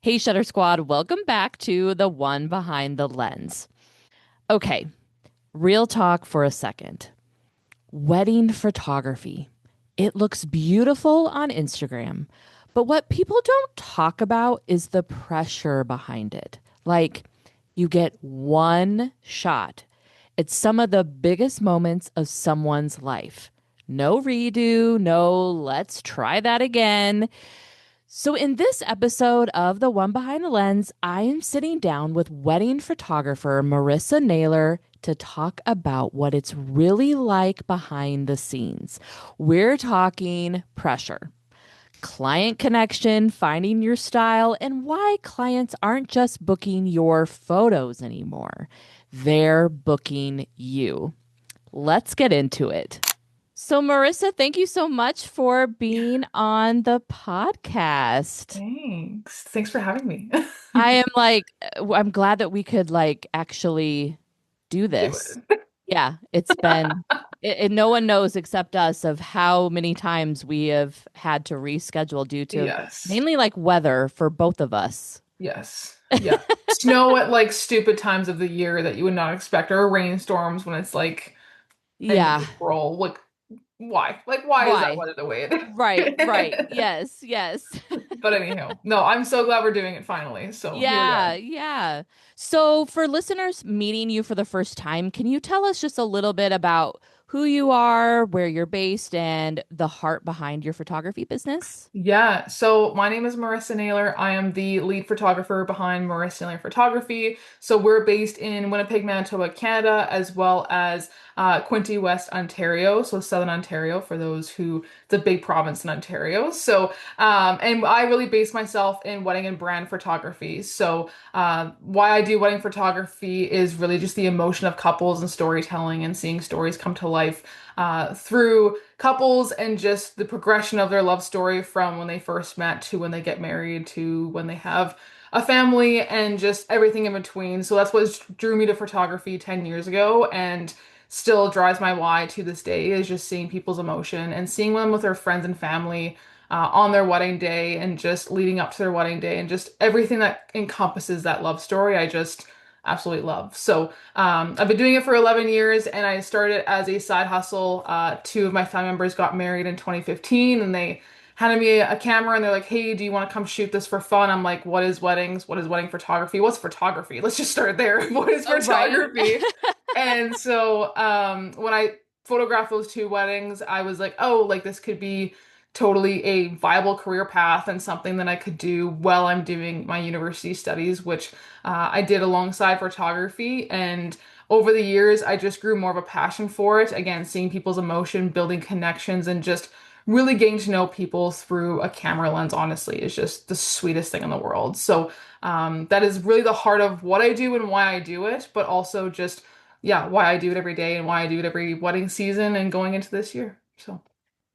Hey, Shutter Squad, welcome back to the One Behind the Lens. Okay, real talk for a second. Wedding photography. It looks beautiful on Instagram, but what people don't talk about is the pressure behind it. Like, you get one shot. It's some of the biggest moments of someone's life. No redo, no let's try that again. So, in this episode of The One Behind the Lens, I am sitting down with wedding photographer Marissa Naylor to talk about what it's really like behind the scenes. We're talking pressure, client connection, finding your style, and why clients aren't just booking your photos anymore. They're booking you. Let's get into it. So, Marissa, thank you so much for being on the podcast. Thanks for having me. I am I'm glad that we could actually do Do this. it. Yeah, no one knows except us of how many times we have had to reschedule due to Yes. mainly weather for both of us. Yes. Yeah. Snow at like stupid times of the year that you would not expect, or rainstorms when it's like end of Yeah. April. Like, why? Like, why is that Why? weather the way Right, right. it is? Yes, yes. But anyhow, no, I'm so glad we're doing it finally. So here we Yeah, are. yeah. So, for listeners meeting you for the first time, can you tell us just a little bit about who you are, where you're based, and the heart behind your photography business? Yeah, so my name is Marissa Naylor. I am the lead photographer behind Marissa Naylor Photography. So we're based in Winnipeg, Manitoba, Canada, as well as Quinte, West Ontario, so Southern Ontario for those who, it's a big province in Ontario. So, and I really base myself in wedding and brand photography. So, why I do wedding photography is really just the emotion of couples and storytelling and seeing stories come to life through couples and just the progression of their love story from when they first met to when they get married to when they have a family and just everything in between. So that's what drew me to photography 10 years ago and still drives my why to this day is just seeing people's emotion and seeing them with their friends and family on their wedding day and just leading up to their wedding day and just everything that encompasses that love story. I just absolutely love. So I've been doing it for 11 years and I started as a side hustle. Two of my family members got married in 2015 and they handed me a camera and they're like, hey, do you want to come shoot this for fun? I'm like, what is weddings? What is wedding photography? What's photography? Let's just start there. What is Oh, right. photography? And so when I photographed those two weddings, I was like, oh, like this could be totally a viable career path and something that I could do while I'm doing my university studies, which I did alongside photography. And over the years, I just grew more of a passion for it. Again, seeing people's emotion, building connections, and just really getting to know people through a camera lens, honestly, is just the sweetest thing in the world. So that is really the heart of what I do and why I do it, but also just, yeah, why I do it every day and why I do it every wedding season and going into this year. So.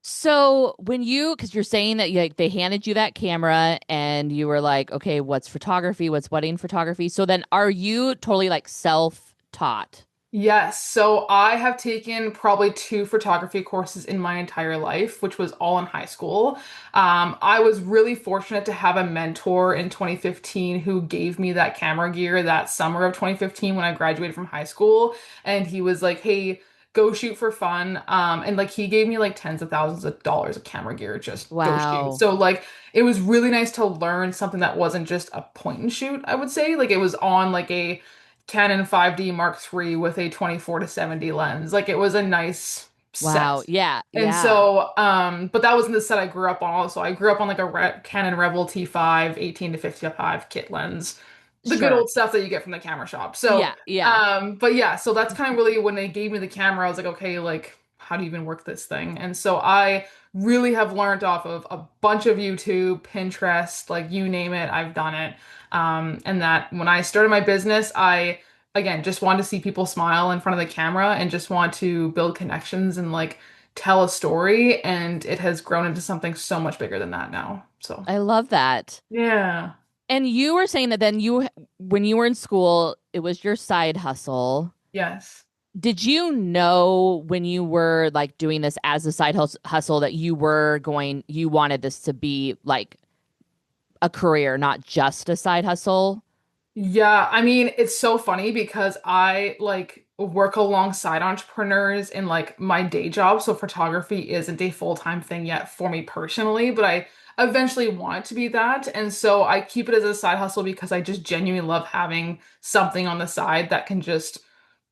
So because you're saying that they handed you that camera and you were like, okay, what's photography? What's wedding photography? So then are you totally self-taught? Yes, so I have taken probably two photography courses in my entire life, which was all in high school. I was really fortunate to have a mentor in 2015 who gave me that camera gear that summer of 2015 when I graduated from high school. And he was like, hey, go shoot for fun. And like he gave me like tens of thousands of dollars of camera gear, just go shoot. Wow. So like it was really nice to learn something that wasn't just a point and shoot, I would say. Like it was on like a Canon 5D Mark III with a 24 to 70 lens. Like it was a nice Wow. set. Yeah. And Yeah. so, but that wasn't the set I grew up on. Also, I grew up on like a Canon Rebel T5, 18 to 55 kit lens, the good Sure. old stuff that you get from the camera shop. So, Yeah. Yeah. but yeah, so that's kind of really when they gave me the camera, I was like, okay, like, how do you even work this thing? And so I really have learned off of a bunch of YouTube, Pinterest, like you name it, I've done it. And that when I started my business, I again just wanted to see people smile in front of the camera and just want to build connections and like tell a story. And it has grown into something so much bigger than that now. So I love that. yeah. And you were saying that then when you were in school, it was your side hustle. Yes. Did you know when you were doing this as a side hustle that you wanted this to be like a career, not just a side hustle. Yeah, I mean, it's so funny because I like work alongside entrepreneurs in like my day job. So photography isn't a full-time thing yet for me personally, but I eventually want it to be that. And so I keep it as a side hustle because I just genuinely love having something on the side that can just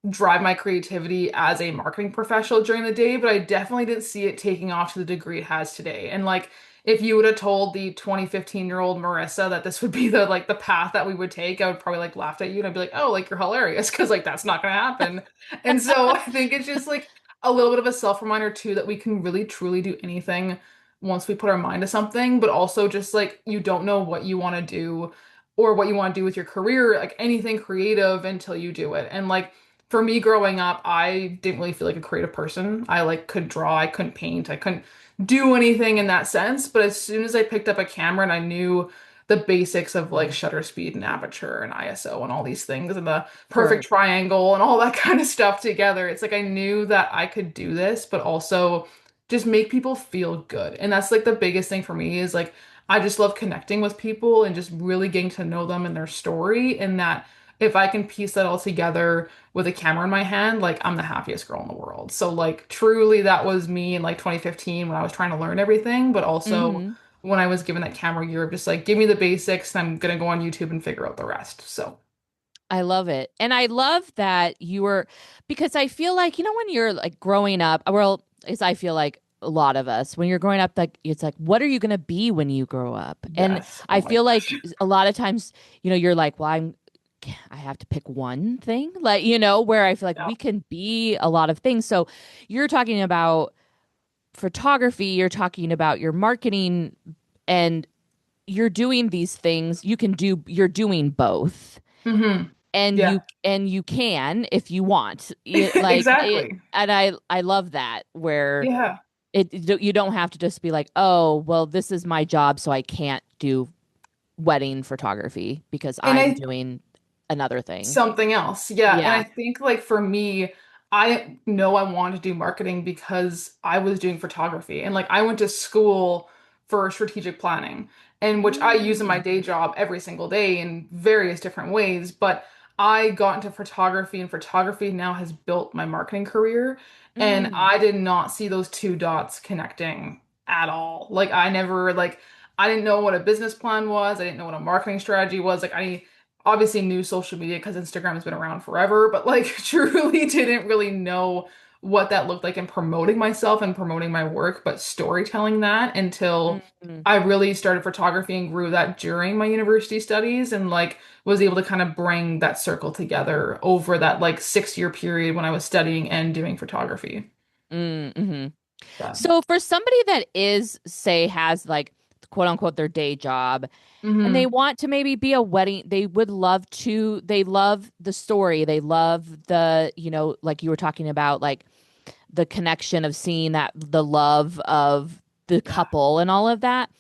drive my creativity as a marketing professional during the day, but I definitely didn't see it taking off to the degree it has today. And like if you would have told the 2015-year-old Marissa that this would be the like the path that we would take, I would probably like laughed at you and I'd be like, "Oh, like you're hilarious," because like that's not going to happen. And so I think it's just like a little bit of a self-reminder too that we can really truly do anything once we put our mind to something, but also just like you don't know what you want to do or what you want to do with your career, like anything creative until you do it. And like for me growing up, I didn't really feel like a creative person. I like could draw, I couldn't paint, I couldn't do anything in that sense. But as soon as I picked up a camera and I knew the basics of like shutter speed and aperture and ISO and all these things and the perfect Sure. triangle and all that kind of stuff together, it's like I knew that I could do this, but also just make people feel good. And that's like the biggest thing for me is like I just love connecting with people and just really getting to know them and their story. And that if I can piece that all together with a camera in my hand, like I'm the happiest girl in the world. So like truly that was me in like 2015 when I was trying to learn everything, but also Hmm. when I was given that camera gear of just like give me the basics and I'm gonna go on YouTube and figure out the rest. So I love it. And I love that you were, because I feel like, when you're like growing up, well, as I feel like a lot of us, when you're growing up, like it's like, what are you going to be when you grow up? And yes. I Oh my feel like gosh. a lot of times, you're like, well, I have to pick one thing, like, where I feel like Yeah. we can be a lot of things. So you're talking about photography, you're talking about your marketing, and you're doing these things. You're doing both, and Yeah. you can if you want it, like it. Exactly. And I love that, where Yeah. you don't have to just be like, oh well, this is my job, so I can't do wedding photography because And I'm I doing another thing. Something else. Yeah. And Yeah. I think like for me, I know I want to do marketing because I was doing photography and like I went to school for strategic planning and which I use in my Mm, day job every single day in various different ways, but I got into photography and photography now has built my marketing career and mm, I did not see those two dots connecting at all. Like I never like I didn't know what a business plan was. I didn't know what a marketing strategy was. Like I obviously knew social media because Instagram has been around forever, but like truly didn't really know what that looked like in promoting myself and promoting my work, but storytelling that until mm. I really started photography and grew that during my university studies and like was able to kind of bring that circle together over that like 6 year period when I was studying and doing photography. Mm-hmm. Yeah. So for somebody that is, say, has like quote unquote their day job, and they Hmm. want to maybe be a wedding, they love the story, they love the, like you were talking about, like the connection of seeing that the love of the Yeah. couple and all of that.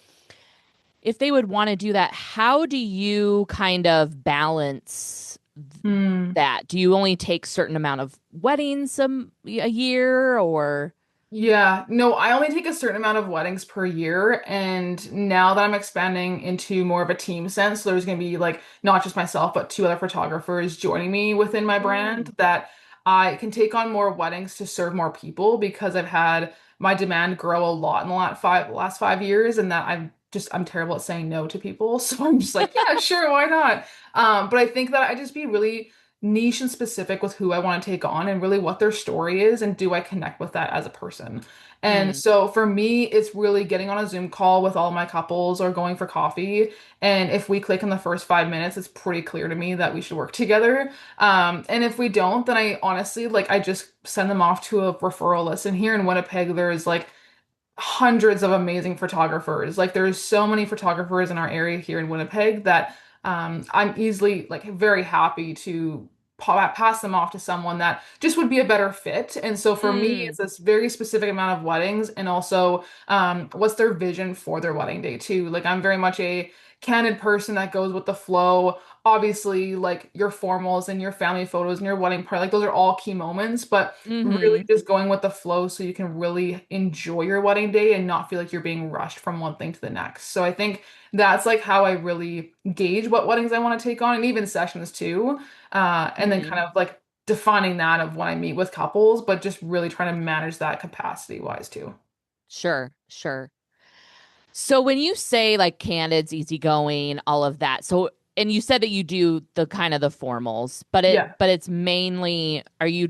If they would want to do that, how do you kind of balance Hmm. that? Do you only take certain amount of weddings a year, or? Yeah, no, I only take a certain amount of weddings per year. And now that I'm expanding into more of a team sense, so there's going to be like not just myself, but two other photographers joining me within my brand, Mm, that I can take on more weddings to serve more people because I've had my demand grow a lot in the last 5 years, and that I'm terrible at saying no to people. So I'm just like, yeah, sure, why not? But I think that I just be really niche and specific with who I want to take on and really what their story is and do I connect with that as a person. And mm, so for me, it's really getting on a Zoom call with all my couples or going for coffee. And if we click in the first 5 minutes, it's pretty clear to me that we should work together. And if we don't, then I honestly like I just send them off to a referral list. And here in Winnipeg, there's like hundreds of amazing photographers. Like there's so many photographers in our area here in Winnipeg that I'm easily like very happy to pass them off to someone that just would be a better fit. And so for me, mm, it's this very specific amount of weddings and also what's their vision for their wedding day too. Like I'm very much a candid person that goes with the flow. Obviously, like your formals and your family photos and your wedding party, like those are all key moments, but really Mm-hmm. just going with the flow so you can really enjoy your wedding day and not feel like you're being rushed from one thing to the next. So I think that's like how I really gauge what weddings I want to take on and even sessions too. And then kind Mm-hmm. of like defining that of when I meet with couples, but just really trying to manage that capacity wise too. Sure, sure. So when you say like candids, easygoing, all of that, so and you said that you do the kind of the formals, but Yeah. it's mainly are you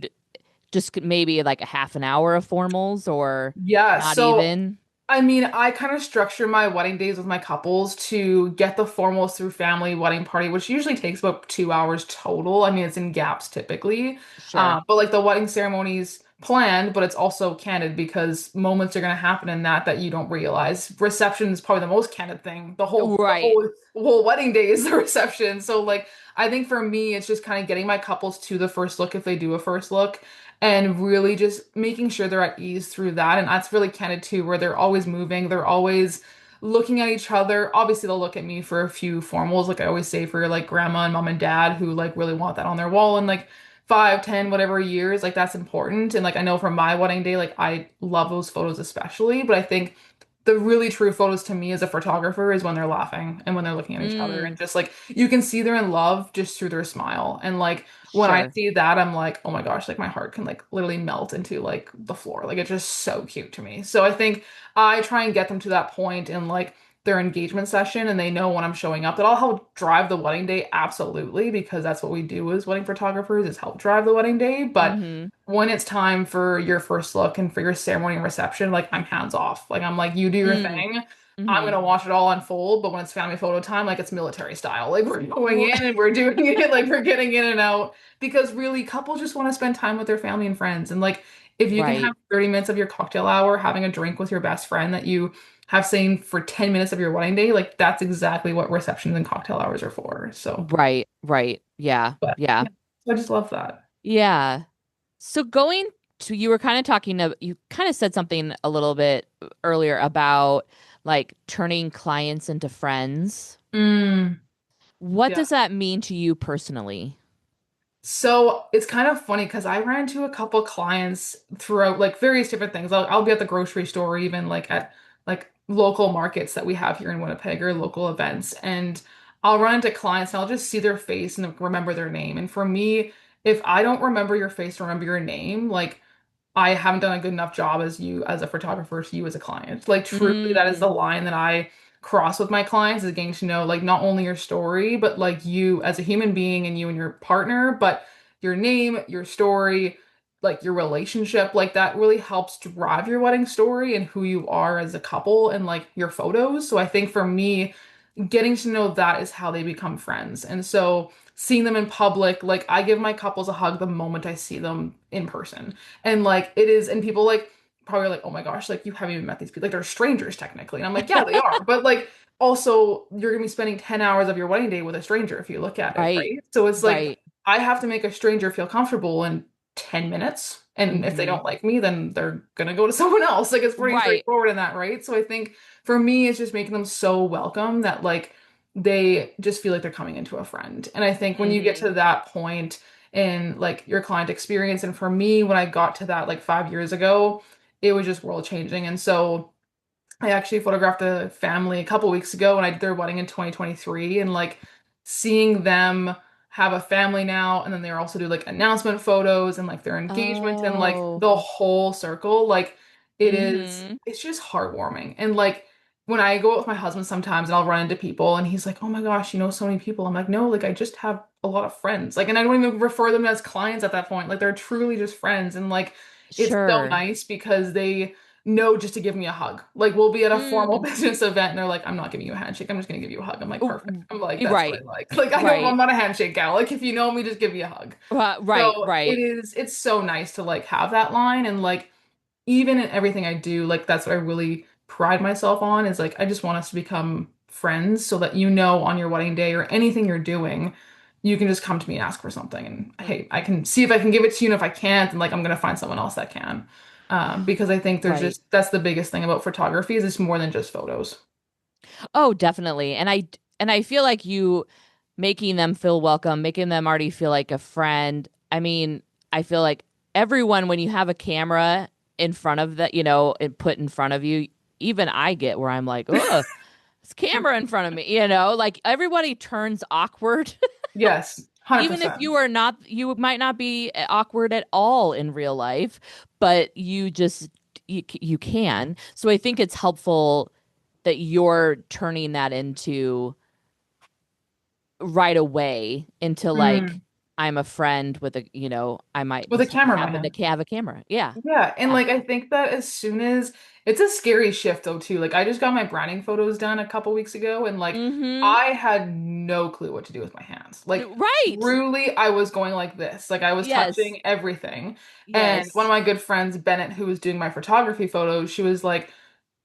just maybe like a half an hour of formals or Yeah. not So even? I mean, I kind of structure my wedding days with my couples to get the formals through family wedding party, which usually takes about 2 hours total. I mean, it's in gaps typically. Sure. But like the wedding ceremony's planned, but it's also candid because moments are going to happen in that you don't realize. Reception is probably the most candid thing. The Right. whole wedding day is the reception. So like, I think for me, it's just kind of getting my couples to the first look if they do a first look and really just making sure they're at ease through that. And that's really candid too, where they're always moving, they're always looking at each other. Obviously, they'll look at me for a few formals, like I always say for like grandma and mom and dad who like really want that on their wall and like 5, 10, whatever years, like that's important. And like I know for my wedding day, like I love those photos especially, but I think the really true photos to me as a photographer is when they're laughing and when they're looking at each other Mm, and just like you can see they're in love just through their smile. And like when I sure. see that, I'm like, oh my gosh, like my heart can like literally melt into like the floor. Like it's just so cute to me. So I think I try and get them to that point in like their engagement session and they know when I'm showing up that I'll help drive the wedding day absolutely because that's what we do as wedding photographers is help drive the wedding day. But Mm-hmm. when it's time for your first look and for your ceremony and reception, like I'm hands off. Like I'm like, you do your Mm, thing. I'm mm-hmm. gonna watch it all unfold, but when it's family photo time, like it's military style. Like we're going R- in and we're doing it, like we're getting in and out. Because really, couples just want to spend time with their family and friends. And like if you can have Right. 30 minutes of your cocktail hour having a drink with your best friend that you have seen for 10 minutes of your wedding day, like that's exactly what receptions and cocktail hours are for. So, Right. Right. Yeah. but Yeah. yeah, I just love that. Yeah. So going to, you were kind of talking to, you kind of said something a little bit earlier about like turning clients into friends. Mm, What yeah. does that mean to you personally? So it's kind of funny because I ran into a couple clients throughout like various different things. I'll be at the grocery store, even like at like local markets that we have here in Winnipeg or local events. And I'll run into clients and I'll just see their face and remember their name. And for me, if I don't remember your face, remember your name, like I haven't done a good enough job as you as a photographer to you as a client. Like truly that is Mm, the line that I cross with my clients is getting to know like not only your story, but like you as a human being and you and your partner, but your name, your story, like your relationship, like that really helps drive your wedding story and who you are as a couple and like your photos. So I think for me, getting to know that is how they become friends. And so seeing them in public, like I give my couples a hug the moment I see them in person. And like it is, and people like probably are like, oh my gosh, like you haven't even met these people. Like they're strangers technically. And I'm like, yeah, they are. But like also you're gonna be spending 10 hours of your wedding day with a stranger if you look at it, right. right? So it's like Right. I have to make a stranger feel comfortable in 10 minutes. And if they Hmm. don't like me, then they're gonna go to someone else. Like it's pretty Right. straightforward in that, right? So I think for me, it's just making them so welcome that like they just feel like they're coming into a friend. And I think when you get Hmm. to that point in like your client experience, and for me, when I got to that like 5 years ago, it was just world changing. And so I actually photographed a family a couple weeks ago and I did their wedding in 2023 and like seeing them have a family now and then they also do like announcement photos and like their engagement and like Oh. the whole circle like Hmm. it's just heartwarming and like when I go out with my husband sometimes and I'll run into people and he's like, "Oh my gosh, you know so many people." I'm like, "No, like I just have a lot of friends." Like and I don't even refer them as clients at that point. Like they're truly just friends and like it's so Sure. nice because they know just to give me a hug. Like we'll be at a formal Mm. business event and they're like, I'm not giving you a handshake. I'm just gonna give you a hug. I'm like, perfect. Oh, I'm like, that's what I right. like. Like I don't, I'm Right. not a handshake gal. Like if you know me, just give me a hug. Right. So Right. it's so nice to like have that line and like even in everything I do, like that's what I really pride myself on is like I just want us to become friends so that you know on your wedding day or anything you're doing, you can just come to me and ask for something and hey, I can see if I can give it to you and if I can't, then like I'm gonna find someone else that can. Because I think there's Right. just that's the biggest thing about photography is it's more than just photos. Oh, definitely. And and I feel like you making them feel welcome, making them already feel like a friend. I mean, I feel like everyone, when you have a camera in front of that, and put in front of you, even I get where I'm like, oh, this camera in front of me, like everybody turns awkward. Yes, Even if 100%. you are not, you might not be awkward at all in real life, but you can. So I think it's helpful that you're turning that into right away into like Mm. I'm a friend with I might With a just camera in my happen hand. to have a camera. Yeah. Yeah, and Yeah. like I think that as soon as it's a scary shift though too. Like I just got my branding photos done a couple weeks ago and like Mm-hmm. I had no clue what to do with my hands. Like Right. truly I was going like this. Like I was Yes. touching everything. And one of Yes. my good friends, Bennett, who was doing my photography photos, she was like,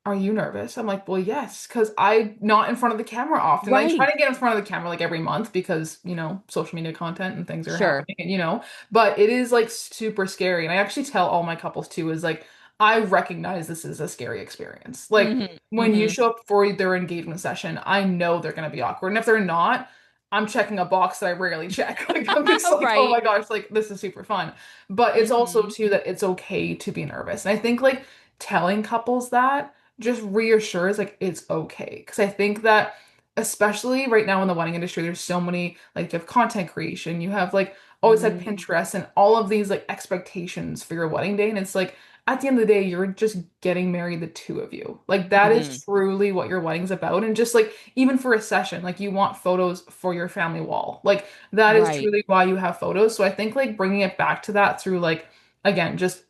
are you nervous? I'm like, well, yes, because I'm not in front of the camera often. I try Right. to get in front of the camera like every month because, social media content and things are Sure. happening, but it is like super scary. And I actually tell all my couples too, is like, I recognize this is a scary experience. Like Mm-hmm. when you Mm-hmm. show up for their engagement session, I know they're going to be awkward. And if they're not, I'm checking a box that I rarely check. Like I'm just like, oh Right. my gosh, like this is super fun. But it's also Mm-hmm. too that it's okay to be nervous. And I think like telling couples that just reassures like it's okay. Because I think that especially right now in the wedding industry, there's so many like you have content creation, you have like always had Mm-hmm. Pinterest and all of these like expectations for your wedding day. And it's like at the end of the day, you're just getting married, the two of you. Like that Mm-hmm. is truly what your wedding's about. And just like even for a session, like you want photos for your family wall. Like that is Right. truly why you have photos. So I think like bringing it back to that through like again, just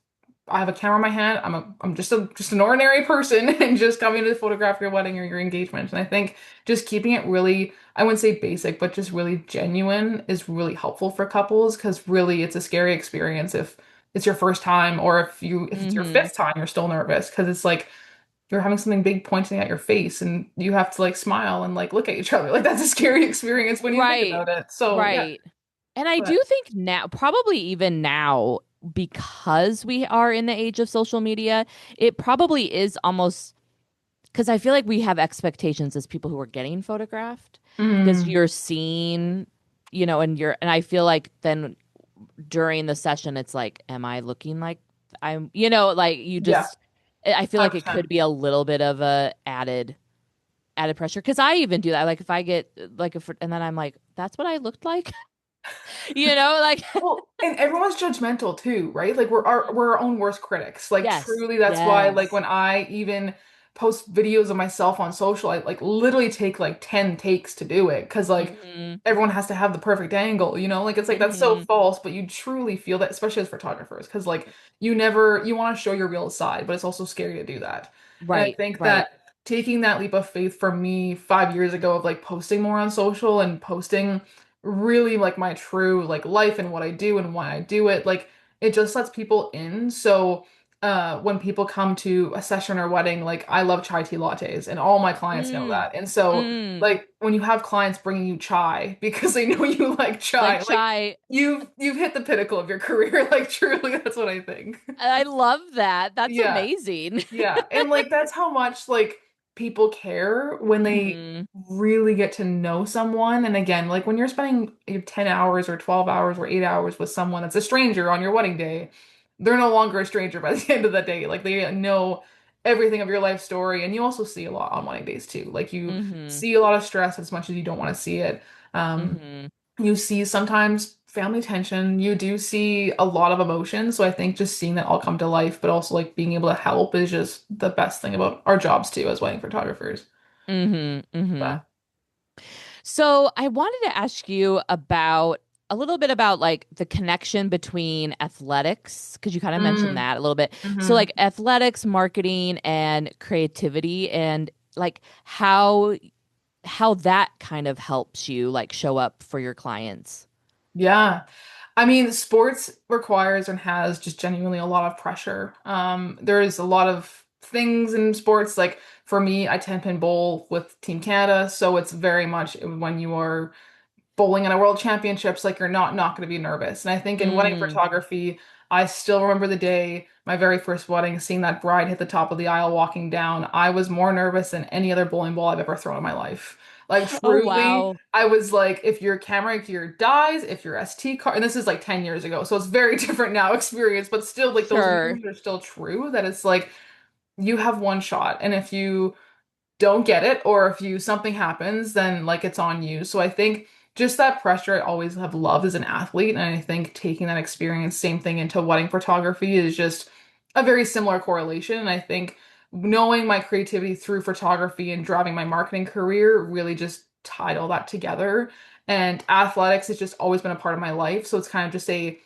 I have a camera in my hand. I'm just an ordinary person and just coming to photograph your wedding or your engagement. And I think just keeping it really, I wouldn't say basic, but just really genuine is really helpful for couples because really it's a scary experience if it's your first time or if it's your Mm-hmm. fifth time, you're still nervous because it's like you're having something big pointing at your face and you have to like smile and like look at each other. Like that's a scary experience when you think Right. about it. So yeah, Right. And I but do think now, probably even now, because we are in the age of social media, it probably is almost because I feel like we have expectations as people who are getting photographed because mm, you're seeing, and I feel like then during the session, it's like, am I looking like like you yeah, just, I feel like it 100%. could be a little bit of a added pressure because I even do that. Like if I get like and then I'm like, that's what I looked like, like Well, and everyone's judgmental too, right? Like we're our own worst critics. Like yes, truly, that's why like yes. when I even post videos of myself on social, I like literally take like 10 takes to do it because like Hmm. everyone has to have the perfect angle, Like it's like that's so Hmm. false, but you truly feel that, especially as photographers, because like you want to show your real side, but it's also scary to do that. And I Right, think right. that taking that leap of faith for me 5 years ago of like posting more on social and posting really like my true like life and what I do and why I do it. Like it just lets people in. So when people come to a session or wedding, like I love chai tea lattes and all my clients know Mm, that. And so mm. like when you have clients bringing you chai because they know you like Like chai, like chai. you've hit the pinnacle of your career. Like truly that's what I think. I love that. That's Yeah. amazing. Yeah, and like that's how much like people care when they Hmm. really get to know someone. And again, like when you're spending 10 hours or 12 hours or 8 hours with someone that's a stranger on your wedding day, they're no longer a stranger by the end of the day. Like they know everything of your life story. And you also see a lot on wedding days too. Like you Hmm. see a lot of stress as much as you don't want to see it. Hmm. You see sometimes family tension, you do see a lot of emotion. So I think just seeing that all come to life, but also like being able to help is just the best thing about our jobs too as wedding photographers. Hmm. Hmm. But So I wanted to ask you about a little bit about like the connection between athletics, because you kind of mentioned mm, that a little bit. So hmm like athletics, marketing, and creativity, and like how that kind of helps you like show up for your clients. Yeah. I mean, sports requires and has just genuinely a lot of pressure. There is a lot of things in sports. Like for me, I 10 pin bowl with Team Canada, so it's very much when you are bowling in a world championships, like you're not going to be nervous. And I think in wedding Mm, photography, I still remember the day, my very first wedding, seeing that bride hit the top of the aisle walking down. I was more nervous than any other bowling ball I've ever thrown in my life. Like Oh, truly, wow. I was like, if your camera gear dies, if your SD card, and this is like 10 years ago, so it's very different now experience, but still like those Sure. memories are still true that it's like you have one shot. And if you don't get it or if you something happens, then like it's on you. So I think just that pressure I always have loved as an athlete. And I think taking that experience, same thing into wedding photography is just a very similar correlation. And I think knowing my creativity through photography and driving my marketing career really just tied all that together. And athletics has just always been a part of my life. So it's kind of just a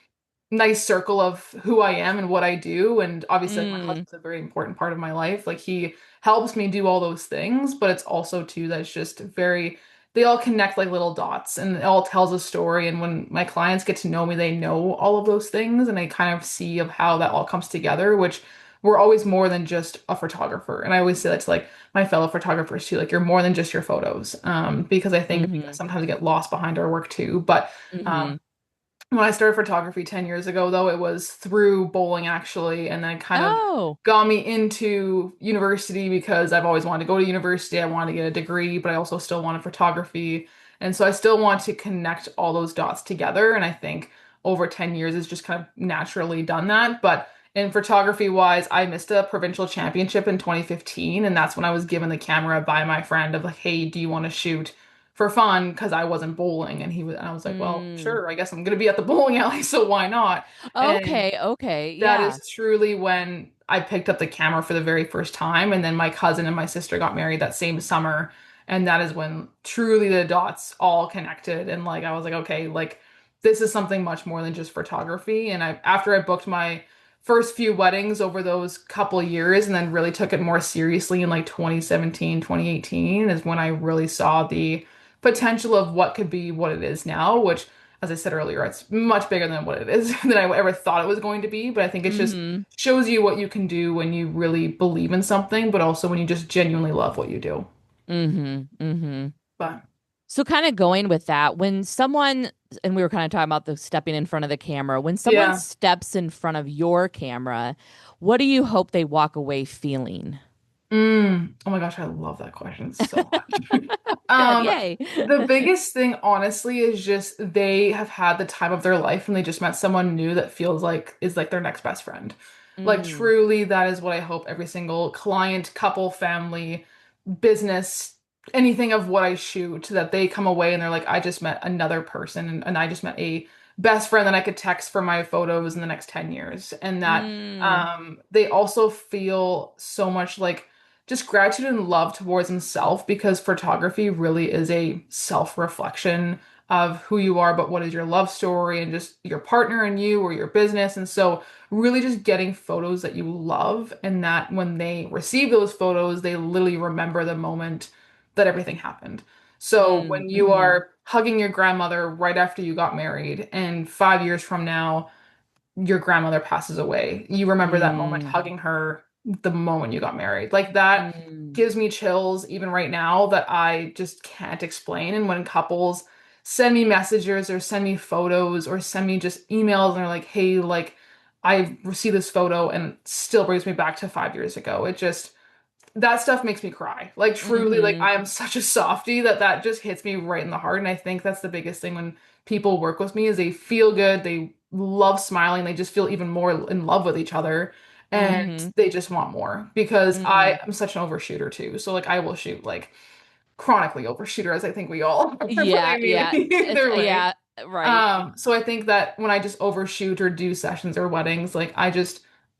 nice circle of who I am and what I do. And obviously, like my Mm, husband's a very important part of my life. Like he helps me do all those things, but it's also too that's just very they all connect like little dots and it all tells a story. And when my clients get to know me, they know all of those things and they kind of see of how that all comes together, which we're always more than just a photographer. And I always say that to like my fellow photographers too, like you're more than just your photos. Because I think we mm-hmm. sometimes get lost behind our work too. But Mm-hmm. um when I started photography 10 years ago, though, it was through bowling actually, and then kind of Oh. got me into university because I've always wanted to go to university. I wanted to get a degree, but I also still wanted photography. And so I still want to connect all those dots together. And I think over 10 years it's just kind of naturally done that. But in photography wise, I missed a provincial championship in 2015, and that's when I was given the camera by my friend of like, hey, do you want to shoot for fun because I wasn't bowling and and I was like, well, Mm. sure, I guess I'm gonna be at the bowling alley, so why not? And Okay, okay. that Yeah. is truly when I picked up the camera for the very first time. And then my cousin and my sister got married that same summer. And that is when truly the dots all connected. And like I was like, okay, like this is something much more than just photography. And I after I booked my first few weddings over those couple of years and then really took it more seriously in like 2017, 2018 is when I really saw the potential of what could be what it is now, which as I said earlier, it's much bigger than what it is than I ever thought it was going to be. But I think it's just Mm-hmm. shows you what you can do when you really believe in something, but also when you just genuinely love what you do. Mm-hmm. Mm-hmm. But So kind of going with that, when someone, and we were kind of talking about the stepping in front of the camera, when someone yeah. steps in front of your camera, what do you hope they walk away feeling? Oh my gosh, I love that question so much. Good, Um, yay. the biggest thing, honestly, is just they have had the time of their life and they just met someone new that feels like is like their next best friend. Like Mm, truly, that is what I hope every single client, couple, family, business, anything of what I shoot, that they come away and they're like, I just met another person and I just met a best friend that I could text for my photos in the next 10 years. And that mm, they also feel so much like just gratitude and love towards himself because photography really is a self-reflection of who you are, but what is your love story and just your partner and you or your business. And so really just getting photos that you love and that when they receive those photos, they literally remember the moment that everything happened. So mm, when you mm-hmm, are hugging your grandmother right after you got married and 5 years from now, your grandmother passes away. You remember that moment mm, hugging her the moment you got married. Like that mm, gives me chills even right now that I just can't explain. And when couples send me messages or send me photos or send me just emails and they're like, hey, like I received this photo and it still brings me back to 5 years ago. It just that stuff makes me cry. Like truly, like mm-hmm, I am such a softie that that just hits me right in the heart. And I think that's the biggest thing when people work with me is they feel good, they love smiling, they just feel even more in love with each other, and mm-hmm, they just want more because mm. I am such an overshooter too. So like I will shoot like chronically overshooter, as I think we all are, but I Yeah, mean yeah. It's either way. yeah, right. So I think that when I just overshoot or do sessions or weddings, like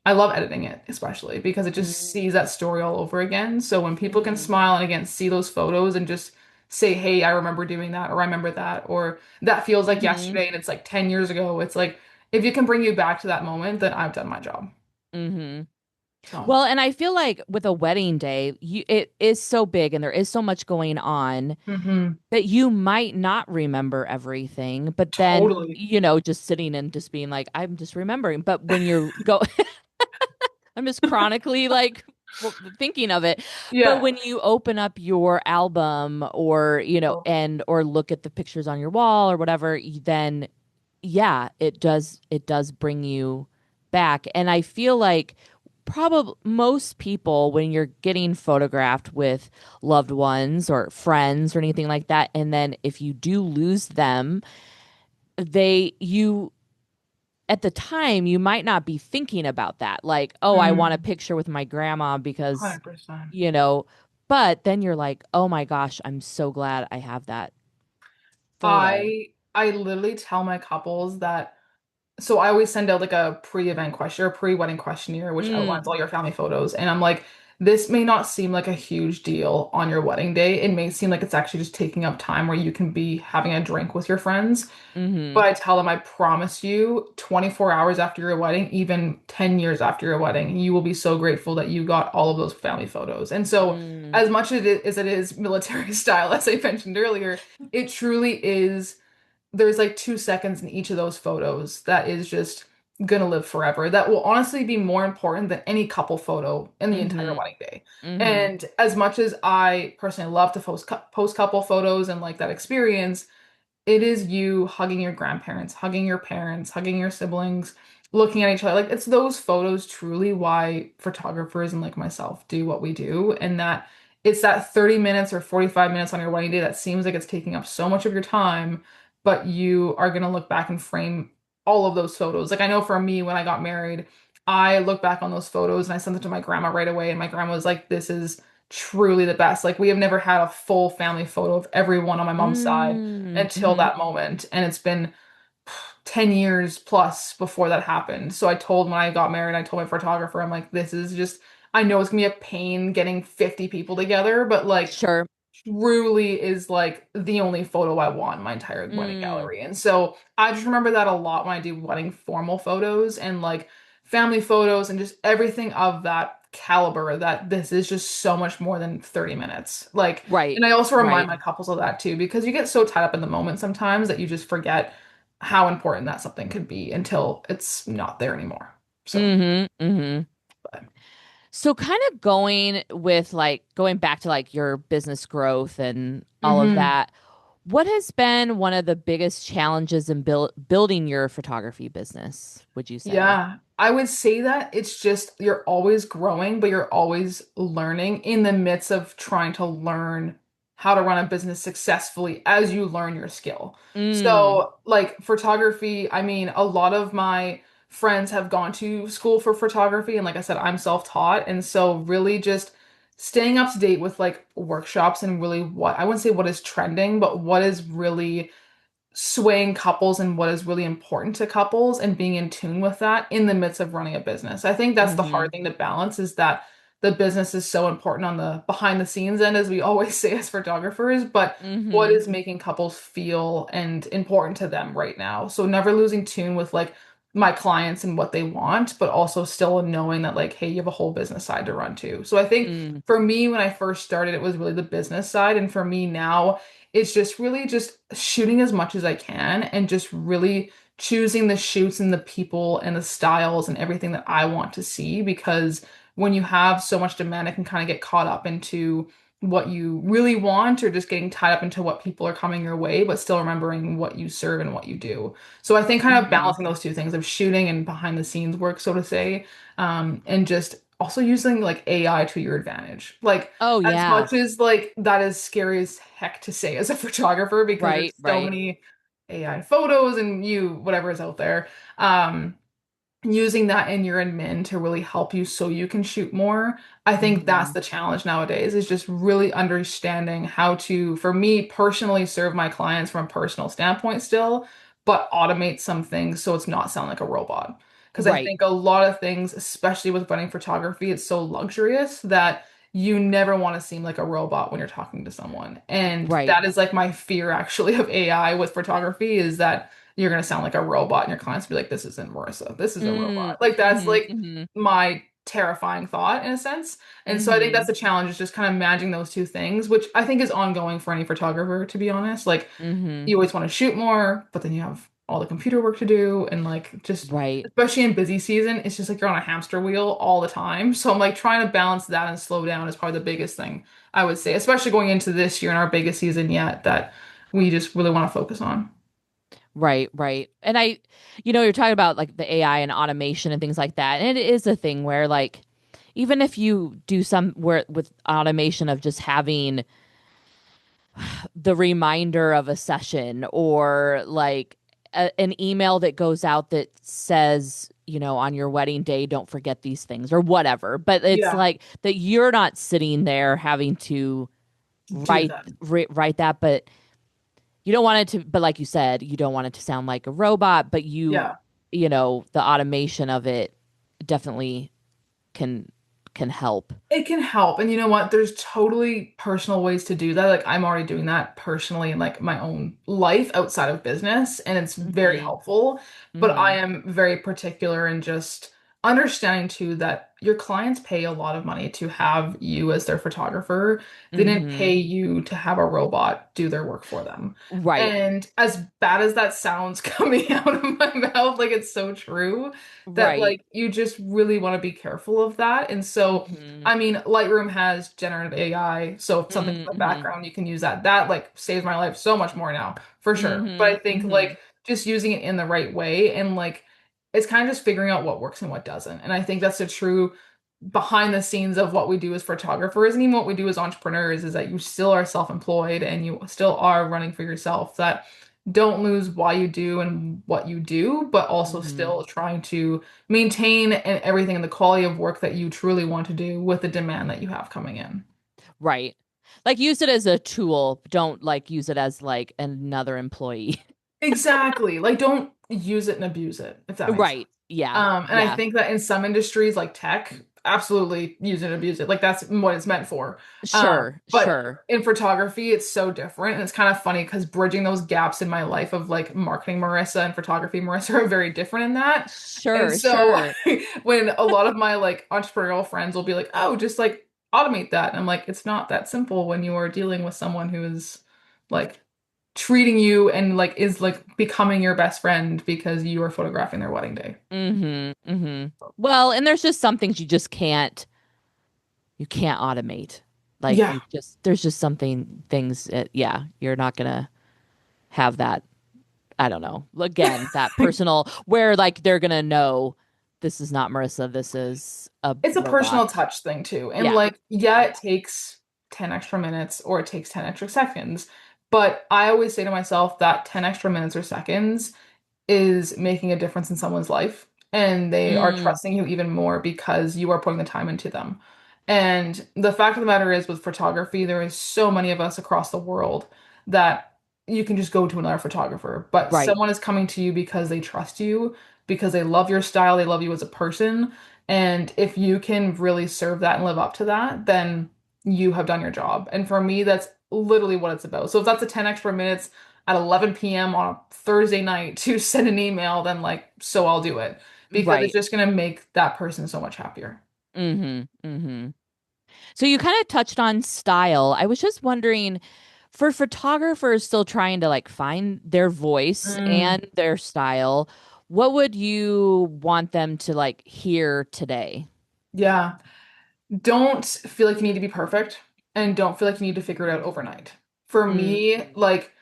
I love editing it, especially because it just Mm, sees that story all over again. So when people can mm-hmm, smile and again see those photos and just say, "Hey, I remember doing that," or "I remember that," or "That feels like mm-hmm, yesterday and it's like 10 years ago." It's like if you can bring you back to that moment, then I've done my job. mm-hmm. So, Well, and I feel like with a wedding day, it is so big and there is so much going on hmm that you might not remember everything, but then, totally. just sitting and just being like, I'm just remembering. But when you're I'm just chronically like thinking of it. But Yeah. when you open up your album or, and or look at the pictures on your wall or whatever, then yeah, it does bring you back. And I feel like probably most people, when you're getting photographed with loved ones or friends or anything like that, and then if you do lose them, you at the time you might not be thinking about that. Like, oh, I want a Mm, picture with my grandma because, 100%. you know, but then you're like, oh my gosh, I'm so glad I have that photo. I literally tell my couples that. So I always send out like a pre-event question or pre-wedding questionnaire, which outlines Mm, all your family photos. And I'm like, this may not seem like a huge deal on your wedding day. It may seem like it's actually just taking up time where you can be having a drink with your friends. mm-hmm, But I tell them, I promise you, 24 hours after your wedding, even 10 years after your wedding, you will be so grateful that you got all of those family photos. And so, mm, as much as it is military style, as I mentioned earlier, it truly is. There's like 2 seconds in each of those photos that is just gonna live forever. That will honestly be more important than any couple photo in the entire mm-hmm, wedding day. mm-hmm. And as much as I personally love to post couple photos and like that experience, it is you hugging your grandparents, hugging your parents, hugging your siblings, looking at each other. Like it's those photos truly why photographers and like myself do what we do. And that it's that 30 minutes or 45 minutes on your wedding day that seems like it's taking up so much of your time, but you are going to look back and frame all of those photos. Like I know for me, when I got married, I look back on those photos and I sent them to my grandma right away. And my grandma was like, this is truly the best. Like we have never had a full family photo of everyone on my mom's side Mm, until mm-hmm. that moment. And it's been 10 years plus before that happened. So I told when I got married, I told my photographer, I'm like, this is just, I know it's gonna be a pain getting 50 people together, but like Sure. truly is like the only photo I want in my entire wedding Mm, gallery. And so I just remember that a lot when I do wedding formal photos and like family photos and just everything of that caliber that this is just so much more than 30 minutes. Like, right, and I also remind right. my couples of that too, because you get so tied up in the moment sometimes that you just forget how important that something could be until it's not there anymore. So, Mm-hmm, mm-hmm. but So kind of going with like going back to like your business growth and all of hmm. that, what has been one of the biggest challenges in building your photography business, would you say? Yeah, I would say that it's just you're always growing, but you're always learning in the midst of trying to learn how to run a business successfully as you learn your skill. Mm, So, like photography, I mean, a lot of my friends have gone to school for photography, and like I said, I'm self-taught, and so really just staying up to date with like workshops and really what I wouldn't say what is trending, but what is really swaying couples and what is really important to couples and being in tune with that in the midst of running a business. I think that's the mm-hmm, hard thing to balance is that the business is so important on the behind the scenes end, as we always say as photographers, but what mm-hmm, is making couples feel and important to them right now. So never losing tune with like my clients and what they want, but also still knowing that like, hey, you have a whole business side to run too. So I think mm, for me, when I first started, it was really the business side. And for me now, it's just really just shooting as much as I can and just really choosing the shoots and the people and the styles and everything that I want to see because when you have so much demand, it can kind of get caught up into what you really want or just getting tied up into what people are coming your way, but still remembering what you serve and what you do. So I think kind of mm-hmm. balancing those two things of shooting and behind the scenes work, so to say, and just also using like AI to your advantage. Like Oh as yeah. much as like that is scary as heck to say as a photographer because Right, there's so right. many AI photos and you whatever is out there. Um, Using that in your admin to really help you so you can shoot more. I think that's Mm-hmm. the challenge nowadays is just really understanding how to, for me personally, serve my clients from a personal standpoint still, but automate some things so it's not sound like a robot. Because I Right, think a lot of things, especially with wedding photography, it's so luxurious that you never want to seem like a robot when you're talking to someone. And right. that is like my fear actually of AI with photography is that you're gonna sound like a robot and your clients will be like, this isn't Marissa, this is a Mm, robot. Like that's mm-hmm, like mm-hmm, my terrifying thought in a sense. And so I think mm-hmm, that's the challenge is just kind of managing those two things, which I think is ongoing for any photographer, to be honest. Like mm-hmm. you always want to shoot more, but then you have all the computer work to do and like just Right. especially in busy season, it's just like you're on a hamster wheel all the time. So I'm like trying to balance that and slow down is probably the biggest thing I would say, especially going into this year in our biggest season yet that we just really want to focus on. Right, right. And you're talking about like the AI and automation and things like that. And it is a thing where like even if you do some where with automation of just having the reminder of a session or like an email that goes out that says, on your wedding day, don't forget these things or whatever. But it's Yeah, like that you're not sitting there having to do write that. write that, but you don't want it to, but like you said, you don't want it to sound like a robot, but Yeah. the automation of it definitely can can help. It can help. And you know what? There's totally personal ways to do that. Like I'm already doing that personally in like my own life outside of business, and it's very Hmm. helpful. But I Hmm. am very particular in just understanding too that your clients pay a lot of money to have you as their photographer. They didn't pay Hmm. you to have a robot do their work for them. Right. And as bad as that sounds coming out of my mouth, like it's so true that Right. like you just really want to be careful of that. And so Hmm. I mean, Lightroom has generative AI, so if something's in the Hmm. background, you can use that. That like saves my life so much more now, for sure. But Hmm. I think Hmm. like just using it in the right way and like it's kind of just figuring out what works and what doesn't. And I think that's the true behind the scenes of what we do as photographers and even what we do as entrepreneurs is that you still are self-employed and you still are running for yourself. That don't lose why you do and what you do, but also Hmm. still trying to maintain and everything and the quality of work that you truly want to do with the demand that you have coming in. Right. Like use it as a tool. Don't like use it as like another employee. Exactly. Like don't use it and abuse it, if that makes sense. Right. Yeah. And I Yeah. think that in some industries like tech, absolutely use it and abuse it. Like that's what it's meant for. Sure. But Sure. in photography, it's so different. And it's kind of funny because bridging those gaps in my life of like marketing Marissa and photography Marissa are very different in that. And Sure. so Sure. when a lot of my like entrepreneurial friends will be like, oh, just like automate that. And I'm like, it's not that simple when you are dealing with someone who is like treating you and like is like becoming your best friend because you are photographing their wedding day. Mm-hmm. Mm-hmm. Well, and there's just some things you can't automate. Like Yeah. you just there's just something things that, yeah, you're not gonna have that. I don't know. Again, that personal where like they're gonna know this is not Marissa, this is a It's a robot. personal touch thing too. And Yeah. like, yeah, Yeah. it takes 10 extra minutes or it takes 10 extra seconds. But I always say to myself that 10 extra minutes or seconds is making a difference in someone's life and they are Mm, trusting you even more because you are putting the time into them. And the fact of the matter is with photography, there is so many of us across the world that you can just go to another photographer, but right. someone is coming to you because they trust you, because they love your style, they love you as a person. And if you can really serve that and live up to that, then you have done your job. And for me, that's literally what it's about. So if that's a 10 extra minutes at 11 p.m. on a Thursday night to send an email, then like, so I'll do it because it's Right. just going to make that person so much happier. Mm-hmm. Mm-hmm. So you kind of touched on style. I was just wondering, for photographers still trying to like find their voice Mm, and their style, what would you want them to like hear today? yeah. Don't feel like you need to be perfect and don't feel like you need to figure it out overnight. For me, Mm-hmm. like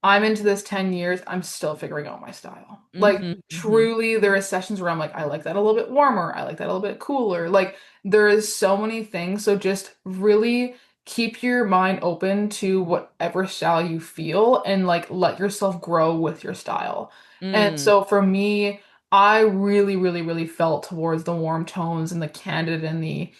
I'm into this 10 years, I'm still figuring out my style. Like Mm-hmm. Mm-hmm. truly there are sessions where I'm like, I like that a little bit warmer, I like that a little bit cooler. Like there is so many things. So just really keep your mind open to whatever style you feel and like let yourself grow with your style. And Mm, so for me, I really, really, really felt towards the warm tones and the candid and the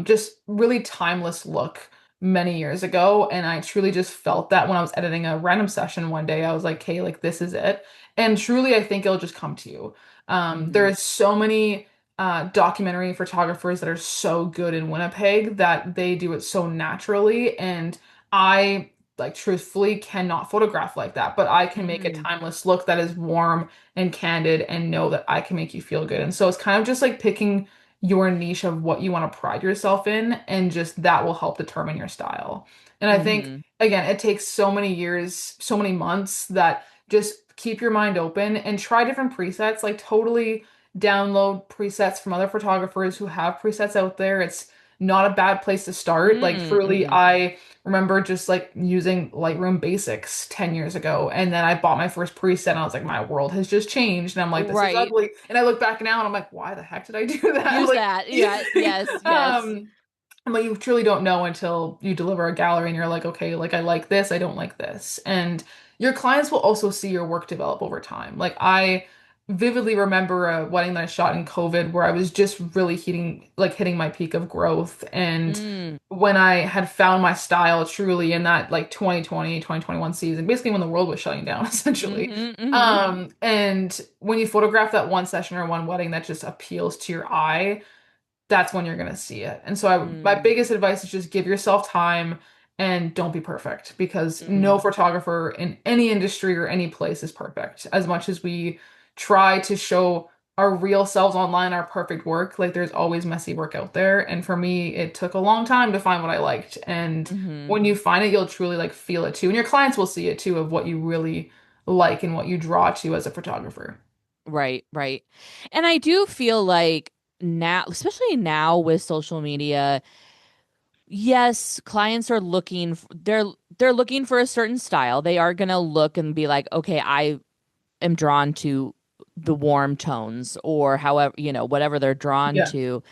just really timeless look many years ago. And I truly just felt that when I was editing a random session one day, I was like, hey, like this is it. And truly, I think it'll just come to you. There mm-hmm. is so many documentary photographers that are so good in Winnipeg that they do it so naturally. And I like truthfully cannot photograph like that, but I can make a Mm-hmm. timeless look that is warm and candid and know that I can make you feel good. And so it's kind of just like picking your niche of what you want to pride yourself in, and just that will help determine your style. And I think, Mm-hmm. again, it takes so many years, so many months that just keep your mind open and try different presets, like totally download presets from other photographers who have presets out there. It's not a bad place to start. Like truly, Mm-hmm. I remember just like using Lightroom Basics 10 years ago. And then I bought my first preset and I was like, my world has just changed. And I'm like, this is Right. ugly. And I look back now and I'm like, why the heck did I do that? Use that. Yeah. Yes. Like, Yes. but you truly don't know until you deliver a gallery and you're like, okay, like I like this, I don't like this. And your clients will also see your work develop over time. Like I vividly remember a wedding that I shot in COVID where I was just really hitting my peak of growth. And Mm. when I had found my style truly in that like 2020, 2021 season, basically when the world was shutting down, essentially. Mm-hmm. Mm-hmm. And when you photograph that one session or one wedding that just appeals to your eye, that's when you're gonna see it. And so my Mm. biggest advice is just give yourself time and don't be perfect because no Mm-hmm. photographer in any industry or any place is perfect. As much as we try to show our real selves online, our perfect work, like there's always messy work out there. And for me, it took a long time to find what I liked. And Mm-hmm. when you find it, you'll truly like feel it too. And your clients will see it too of what you really like and what you draw to as a photographer. Right. Right. And I do feel like now, especially now with social media, yes, clients are they're looking for a certain style. They are gonna look and be like, okay, I am drawn to the warm tones or however, whatever they're drawn Yeah. to.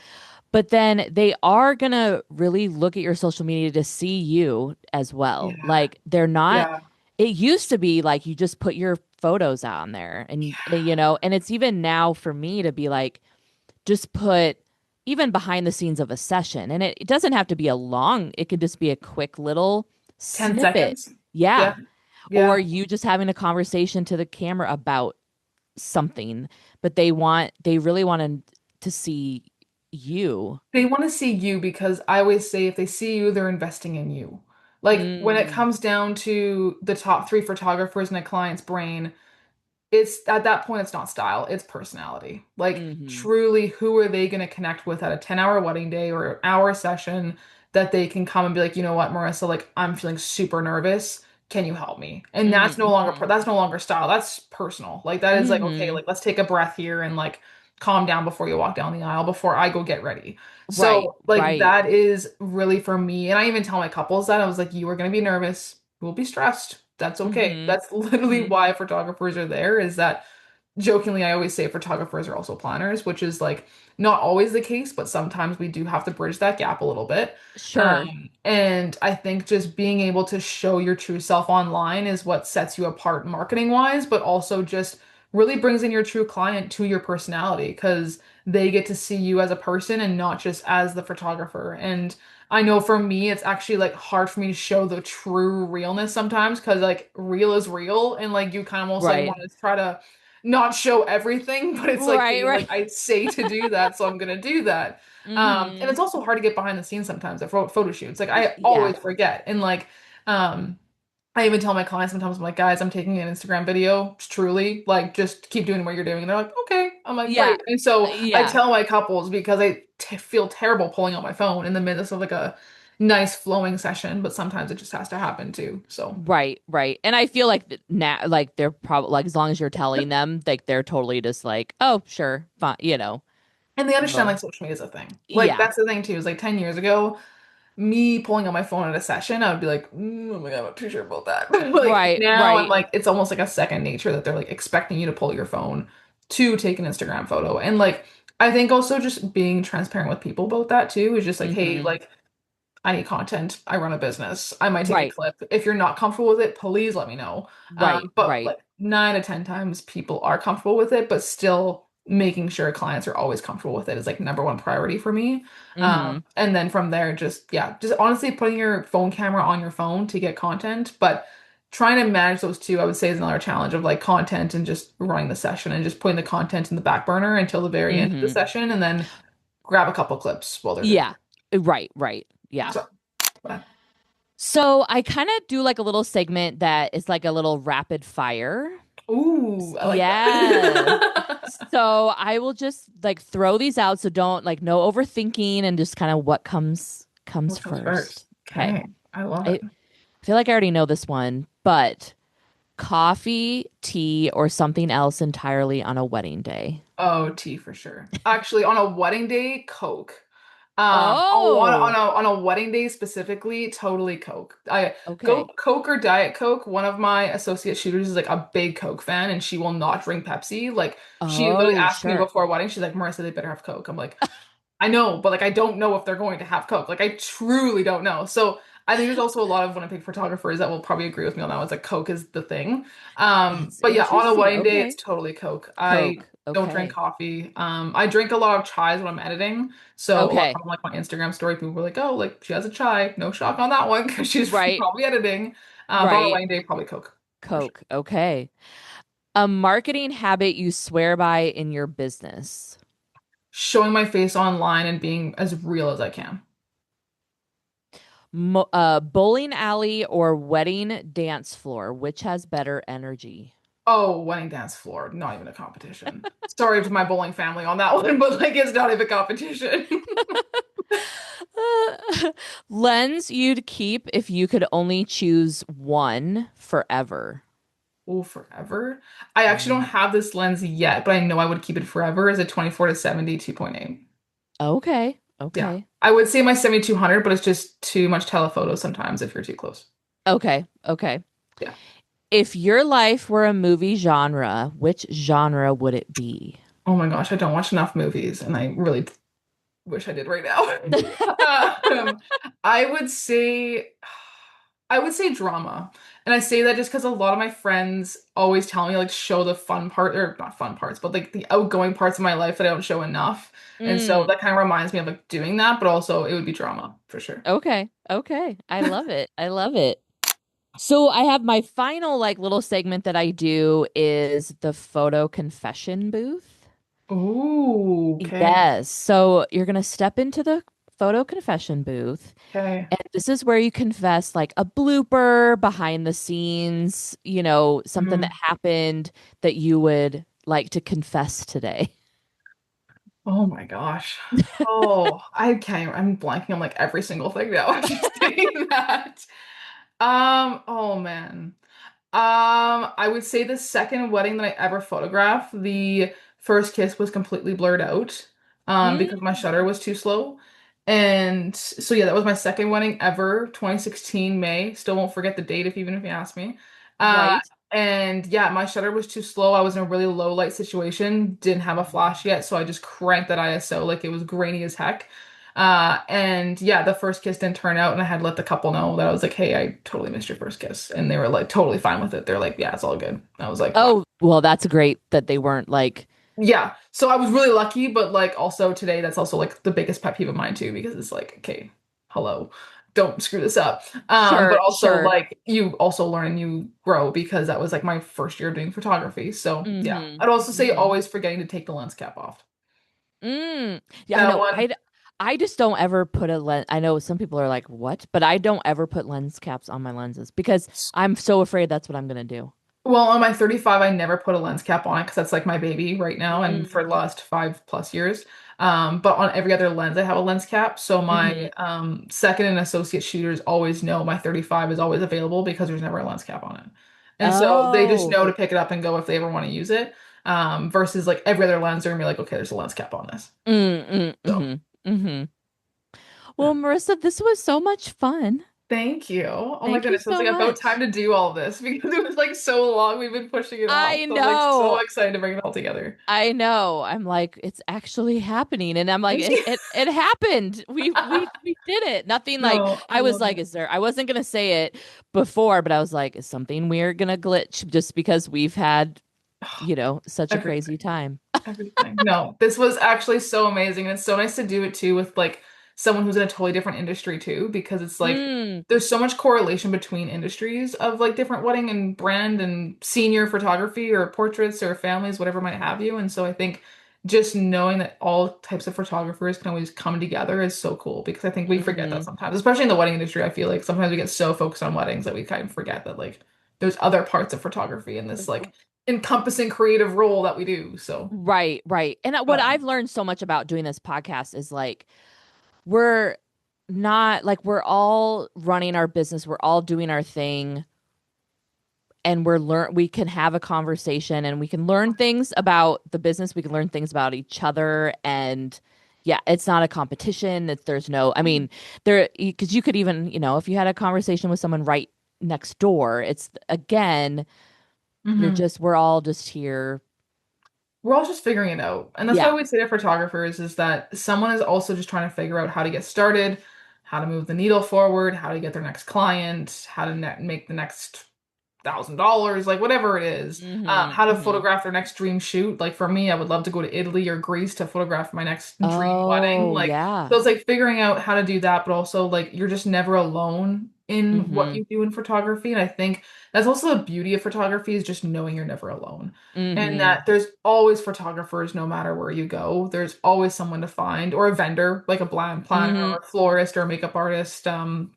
But then they are gonna really look at your social media to see you as well. Yeah. Like they're not, Yeah. it used to be like you just put your photos out on there and it's even now for me to be like, just put even behind the scenes of a session. And it doesn't have to be a long, it could just be a quick little 10 snippet. seconds. Yeah. Yeah. Or Yeah. you just having a conversation to the camera about something, but they really want to see you. They want to see you because I always say if they see you, they're investing in you. Like when it Mm, comes down to the top three photographers in a client's brain, it's at that point it's not style, it's personality. Like mm-hmm. truly who are they going to connect with at a 10-hour wedding day or an hour session that they can come and be like, you know what, Marissa, like I'm feeling super nervous. Can you help me? And Mm-hmm. that's no longer style. That's personal. Like that is like, okay, Mm-hmm. like let's take a breath here and like calm down before you walk down the aisle before I go get ready. Right, So like right. that is really for me. And I even tell my couples that I was like, you are going to be nervous. You will be stressed. That's okay. Mm-hmm. That's literally Mm-hmm. why photographers are there is that jokingly, I always say photographers are also planners, which is like not always the case, but sometimes we do have to bridge that gap a little bit. Sure. And I think just being able to show your true self online is what sets you apart marketing wise, but also just really brings in your true client to your personality because they get to see you as a person and not just as the photographer. And I know for me, it's actually like hard for me to show the true realness sometimes because like real is real and like you kind of almost like Right. want to try to not show everything, but it's like, Right, hey, right. like I say to do that, so I'm gonna do that. And Mm-hmm. it's also hard to get behind the scenes sometimes at photo shoots. Like I Yeah. always forget. And like, um, I even tell my clients sometimes, I'm like, guys, I'm taking an Instagram video, truly, like just keep doing what you're doing. And they're like, okay. I'm like, Yeah. great. And so I Yeah. tell my couples because I t feel terrible pulling out my phone in the midst of like a nice flowing session, but sometimes it just has to happen too. So. Right, right. And I feel like now, like they're probably like as long as you're telling them, like they're totally just like, oh, sure, fine. And they understand Well, like social media is a thing. Like yeah. that's the thing too, is like 10 years ago, me pulling out my phone at a session, I would be like, oh my God, I'm not too sure about that. But like Right, now I'm right. like, it's almost like a second nature that they're like expecting you to pull your phone to take an Instagram photo. And like, I think also just being transparent with people about that too is just like, hey, Mm-hmm. like I need content. I run a business. I might take a Right, clip. If you're not comfortable with it, please let me know. right, But right. like 9 to 10 times people are comfortable with it, but still making sure clients are always comfortable with it is like number one priority for me. Mm-hmm. And then from there, just honestly putting your phone camera on your phone to get content, but trying to manage those two, I would say is another challenge of like content and just running the session and just putting the content in the back burner until the very end of the Mm-hmm. session and then grab a couple clips while they're doing Yeah. Right, right. it. Yeah. So, So I kind of do like a little segment that is like a little rapid fire. ooh, I like Yeah. that. So I will just like throw these out. So don't like no overthinking and just kind of what comes What comes first. first? Okay. Okay, I love it. I feel like I already know this one, but coffee, tea, or something else entirely on a wedding day. Oh, tea for sure. Actually, on a wedding day, Coke. On Oh, a wedding day specifically, totally Coke. I go okay. Coke or Diet Coke. One of my associate shooters is like a big Coke fan, and she will not drink Pepsi. Like she literally Oh, asked me sure. before a wedding, she's like, Marissa, they better have Coke. I'm like, I know, but like I don't know if they're going to have Coke. Like I truly don't know. So I think there's also a lot of Winnipeg photographers that will probably agree with me on that one. It's like Coke is the thing. That's But yeah, on a interesting. wedding day, it's Okay. totally Coke. I Coke. don't drink Okay. coffee. I drink a lot of chais when I'm editing. So a lot Okay. of like my Instagram story, people were like, "Oh, like she has a chai." No shock on that one because she's Right. probably editing. But on a Right. wedding day, probably Coke for sure. Coke. Okay. A marketing habit you swear by in your business. Showing my face online and being as real as I can. Bowling alley or wedding dance floor, which has better energy? Oh, wedding dance floor, not even a competition. Sorry to my bowling family on that one, but like it's not even a competition. Lens you'd keep if you could only choose one forever. Oh, forever. I actually don't Mm. have this lens yet, but I know I would keep it forever as a 24 to 70 2.8. Okay. Yeah. Okay. I would say my 7200, but it's just too much telephoto sometimes if you're too close. Okay. Okay. Yeah. If your life were a movie genre, which genre would it be? Oh my gosh, I don't watch enough movies and I really wish I did right now. Um, I would say I would say drama. And I say that just because a lot of my friends always tell me like show the fun part or not fun parts, but like the outgoing parts of my life that I don't show enough. And so Mm, that kind of reminds me of like doing that, but also it would be drama for sure. okay. Okay. I love it. I love it. So I have my final like little segment that I do is the photo confession booth. Ooh, okay. Yes. So you're going to step into the photo confession booth, Okay. and this is where you confess like a blooper behind the scenes, something that Mhm. happened that you would like to confess today. Oh my gosh. Oh, I can't. I'm blanking on like every single thing now. I'm just saying that. Oh man. I would say the second wedding that I ever photographed, the first kiss was completely blurred out, Mm, because my shutter was too slow. And so yeah, that was my second wedding ever, 2016 May. Still won't forget the date if even if you ask me. Uh, right. and yeah, my shutter was too slow. I was in a really low light situation, didn't have a flash yet, so I just cranked that ISO like it was grainy as heck. And yeah, the first kiss didn't turn out, and I had let the couple know that I was like, "Hey, I totally missed your first kiss," and they were like totally fine with it. They're like, "Yeah, it's all good." I was like, "Wow." Oh, well, that's great that they weren't like, Yeah, so I was really lucky, but like also today, that's also like the biggest pet peeve of mine too, because it's like, okay, hello, don't screw this up. But sure, also sure. like you also learn and you grow because that was like my first year doing photography. So yeah, Mm-hmm. I'd also say Mm-hmm. always forgetting to take the lens cap off. Yeah, I That know. one. I just don't ever put a lens. I know some people are like, "What?" But I don't ever put lens caps on my lenses because I'm so afraid that's what I'm gonna do. Well, on my 35, I never put a lens cap on it because that's like my baby right now and for the Mm. last 5+ years. But on every other lens, I have a lens cap. So Hmm. my second and associate shooters always know my 35 is always available because there's never a lens cap on it. And so they just Oh. know to pick it up and go if they ever want to use it. Versus like every other lens, they're gonna be like, okay, there's a lens cap on this. So Mm. Well, Marissa, this was so much fun. thank you. Oh my Thank you goodness, it was so like about time much. to do all this because it was like so long we've been pushing it off. I So I'm like so know. excited to bring it all together. I know. I'm like, it's actually happening. And I'm like, it happened. We did it. Nothing like No, I I was love like, it. is there I wasn't gonna say it before, but I was like, is something weird gonna glitch just because we've had, such a crazy Everything. time. Everything. No, this was actually so amazing. And it's so nice to do it too with like someone who's in a totally different industry too, because it's like Mm, there's so much correlation between industries of like different wedding and brand and senior photography or portraits or families, whatever might have you. And so I think just knowing that all types of photographers can always come together is so cool because I think we forget that hmm. sometimes, especially in the wedding industry. I feel like sometimes we get so focused on weddings that we kind of forget that like there's other parts of photography in this like encompassing creative role that we do. So, Right, right. And what I've learned so much about doing this podcast is like we're not like we're all running our business, we're all doing our thing, and we can have a conversation and we can learn things about the business, we can learn things about each other, and Yeah, it's not a competition. There's no, I mean, there, because you could even, if you had a conversation with someone right next door, it's again, Mhm. we're all just here. We're all just figuring it out. And that's why Yeah. we say to photographers is that someone is also just trying to figure out how to get started, how to move the needle forward, how to get their next client, how to make the next $1,000, like whatever it is, Hmm. how to Hmm. photograph their next dream shoot. Like for me, I would love to go to Italy or Greece to photograph my next dream wedding. Oh, Like, yeah. so it's like figuring out how to do that, but also like you're just never alone in what Hmm. you do in photography. And I think that's also the beauty of photography is just knowing you're never alone. And Hmm. that there's always photographers no matter where you go. There's always someone to find, or a vendor, like a blind planner Hmm. or a florist or a makeup artist,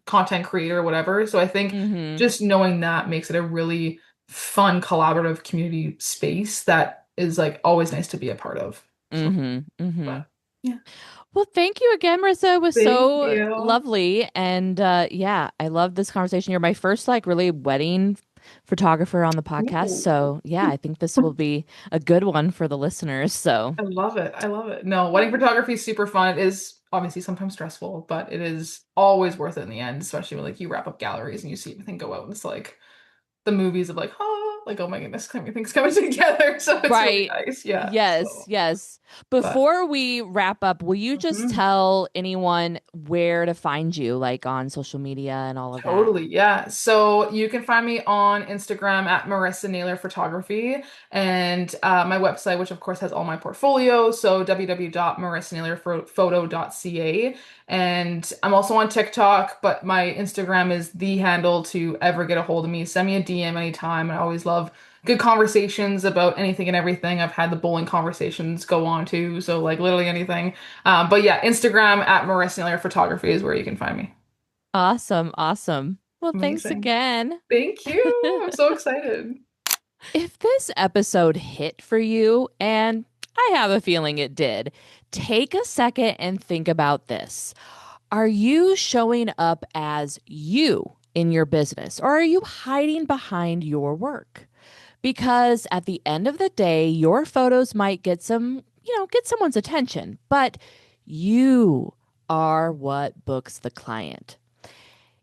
content creator, whatever. So I think Hmm. just knowing that makes it a really fun, collaborative community space that is like always nice to be a part of. So, Hmm. Hmm. but yeah. Well, thank you again, Marissa. It was Thank so you. lovely. And yeah, I love this conversation. You're my first like really wedding photographer on the podcast. Ooh. So yeah, I think this will be a good one for the listeners. So I love it. I love it. No, wedding photography is super fun. It is obviously sometimes stressful, but it is always worth it in the end, especially when like you wrap up galleries and you see everything go out. And it's like the movies of like, oh, like oh my goodness, everything's coming together. So it's really right. nice. Yeah. Yes, So, yes. but Before we wrap up, will you just mhm. tell anyone where to find you, like on social media and all of that? Totally, yeah. So you can find me on Instagram at Marissa Naylor Photography and my website, which of course has all my portfolio. So www.marissanaylerphoto.ca. And I'm also on TikTok, but my Instagram is the handle to ever get a hold of me. Send me a DM anytime. I always love good conversations about anything and everything. I've had the bowling conversations go on too. So like literally anything. But yeah, Instagram at Marissa Naylor Photography is where you can find me. Awesome, awesome. Well, thanks Amazing. again. Thank you. I'm so excited. If this episode hit for you, and I have a feeling it did, take a second and think about this. Are you showing up as you in your business, or are you hiding behind your work? Because at the end of the day, your photos might get someone's attention, but you are what books the client.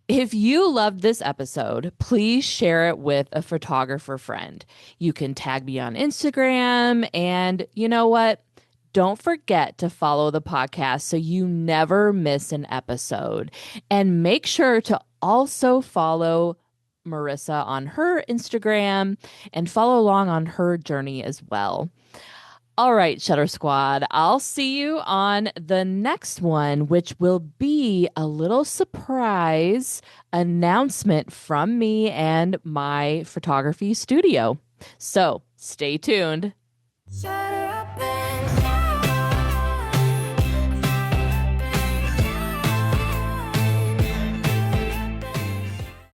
If you loved this episode, please share it with a photographer friend. You can tag me on Instagram. And you know what? Don't forget to follow the podcast so you never miss an episode. And make sure to also follow Marissa on her Instagram and follow along on her journey as well. All right, Shutter Squad. I'll see you on the next one, which will be a little surprise announcement from me and my photography studio. So stay tuned. Shut